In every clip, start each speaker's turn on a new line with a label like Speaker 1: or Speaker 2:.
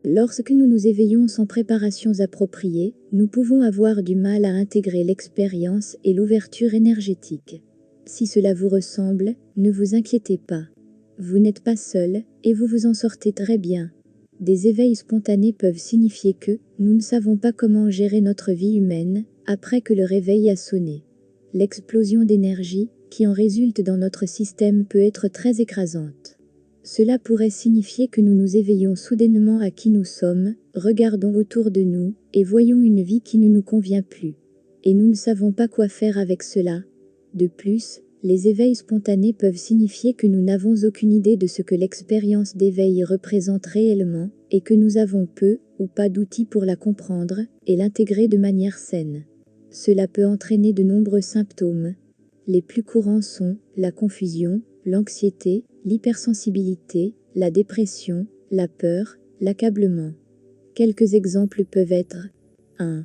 Speaker 1: Lorsque nous nous éveillons sans préparations appropriées, nous pouvons avoir du mal à intégrer l'expérience et l'ouverture énergétique. Si cela vous ressemble, ne vous inquiétez pas. Vous n'êtes pas seul, et vous vous en sortez très bien. Des éveils spontanés peuvent signifier que nous ne savons pas comment gérer notre vie humaine après que le réveil a sonné. L'explosion d'énergie qui en résulte dans notre système peut être très écrasante. Cela pourrait signifier que nous nous éveillons soudainement à qui nous sommes, regardons autour de nous, et voyons une vie qui ne nous convient plus. Et nous ne savons pas quoi faire avec cela. De plus, les éveils spontanés peuvent signifier que nous n'avons aucune idée de ce que l'expérience d'éveil représente réellement, et que nous avons peu ou pas d'outils pour la comprendre et l'intégrer de manière saine. Cela peut entraîner de nombreux symptômes. Les plus courants sont la confusion, l'anxiété, l'hypersensibilité, la dépression, la peur, l'accablement. Quelques exemples peuvent être 1.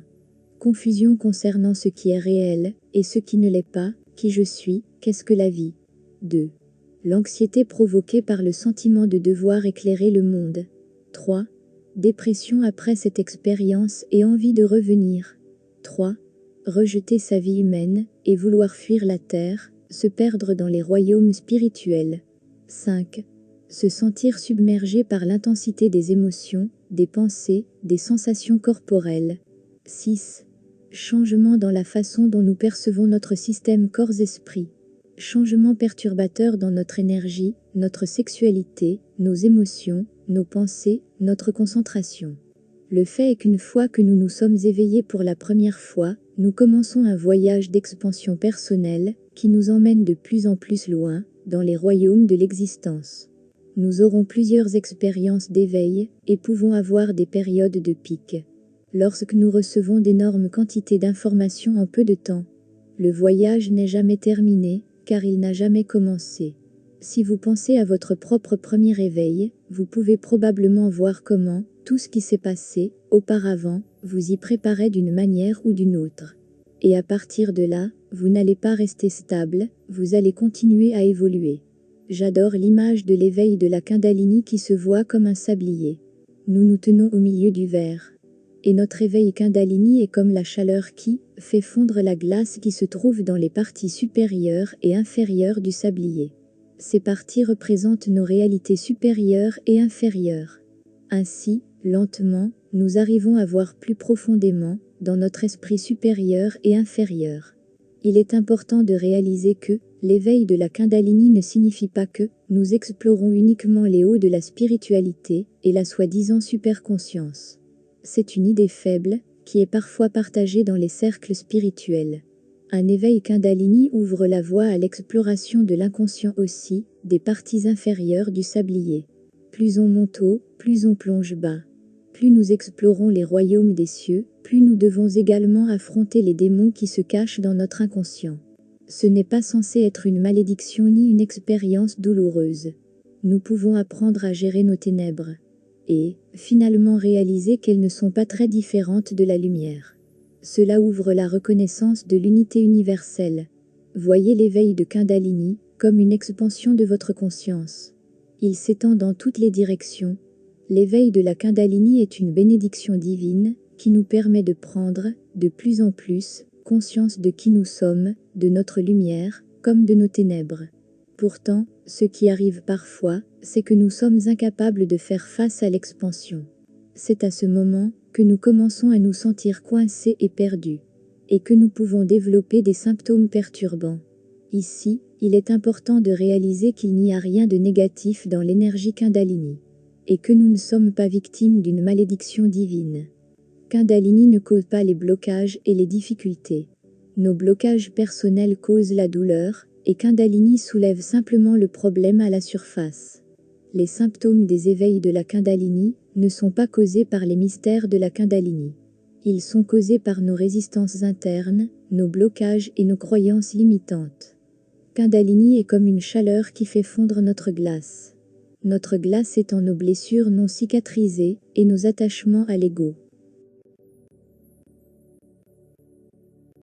Speaker 1: Confusion concernant ce qui est réel et ce qui ne l'est pas, qui je suis, qu'est-ce que la vie. 2. L'anxiété provoquée par le sentiment de devoir éclairer le monde. 3. Dépression après cette expérience et envie de revenir. 3. Rejeter sa vie humaine et vouloir fuir la terre, se perdre dans les royaumes spirituels. 5. Se sentir submergé par l'intensité des émotions, des pensées, des sensations corporelles. 6. Changement dans la façon dont nous percevons notre système corps-esprit. Changement perturbateur dans notre énergie, notre sexualité, nos émotions, nos pensées, notre concentration. Le fait est qu'une fois que nous nous sommes éveillés pour la première fois, nous commençons un voyage d'expansion personnelle qui nous emmène de plus en plus loin, dans les royaumes de l'existence. Nous aurons plusieurs expériences d'éveil et pouvons avoir des périodes de pic. Lorsque nous recevons d'énormes quantités d'informations en peu de temps, le voyage n'est jamais terminé, car il n'a jamais commencé. Si vous pensez à votre propre premier éveil, vous pouvez probablement voir comment tout ce qui s'est passé auparavant vous y préparait d'une manière ou d'une autre. Et à partir de là, vous n'allez pas rester stable, vous allez continuer à évoluer. J'adore l'image de l'éveil de la Kundalini qui se voit comme un sablier. Nous nous tenons au milieu du verre. Et notre éveil Kundalini est comme la chaleur qui fait fondre la glace qui se trouve dans les parties supérieures et inférieures du sablier. Ces parties représentent nos réalités supérieures et inférieures. Ainsi, lentement, nous arrivons à voir plus profondément dans notre esprit supérieur et inférieur. Il est important de réaliser que l'éveil de la Kundalini ne signifie pas que nous explorons uniquement les hauts de la spiritualité et la soi-disant superconscience. C'est une idée faible qui est parfois partagée dans les cercles spirituels. Un éveil Kundalini ouvre la voie à l'exploration de l'inconscient aussi, des parties inférieures du sablier. Plus on monte haut, plus on plonge bas. Plus nous explorons les royaumes des cieux, plus nous devons également affronter les démons qui se cachent dans notre inconscient. Ce n'est pas censé être une malédiction ni une expérience douloureuse. Nous pouvons apprendre à gérer nos ténèbres. Et, finalement réaliser qu'elles ne sont pas très différentes de la lumière. Cela ouvre la reconnaissance de l'unité universelle. Voyez l'éveil de Kundalini comme une expansion de votre conscience. Il s'étend dans toutes les directions. L'éveil de la Kundalini est une bénédiction divine qui nous permet de prendre, de plus en plus, conscience de qui nous sommes, de notre lumière, comme de nos ténèbres. Pourtant, ce qui arrive parfois, c'est que nous sommes incapables de faire face à l'expansion. C'est à ce moment que nous commençons à nous sentir coincés et perdus, et que nous pouvons développer des symptômes perturbants. Ici, il est important de réaliser qu'il n'y a rien de négatif dans l'énergie Kundalini, et que nous ne sommes pas victimes d'une malédiction divine. Kundalini ne cause pas les blocages et les difficultés. Nos blocages personnels causent la douleur, et Kundalini soulève simplement le problème à la surface. Les symptômes des éveils de la Kundalini ne sont pas causés par les mystères de la Kundalini. Ils sont causés par nos résistances internes, nos blocages et nos croyances limitantes. Kundalini est comme une chaleur qui fait fondre notre glace. Notre glace étant nos blessures non cicatrisées et nos attachements à l'ego.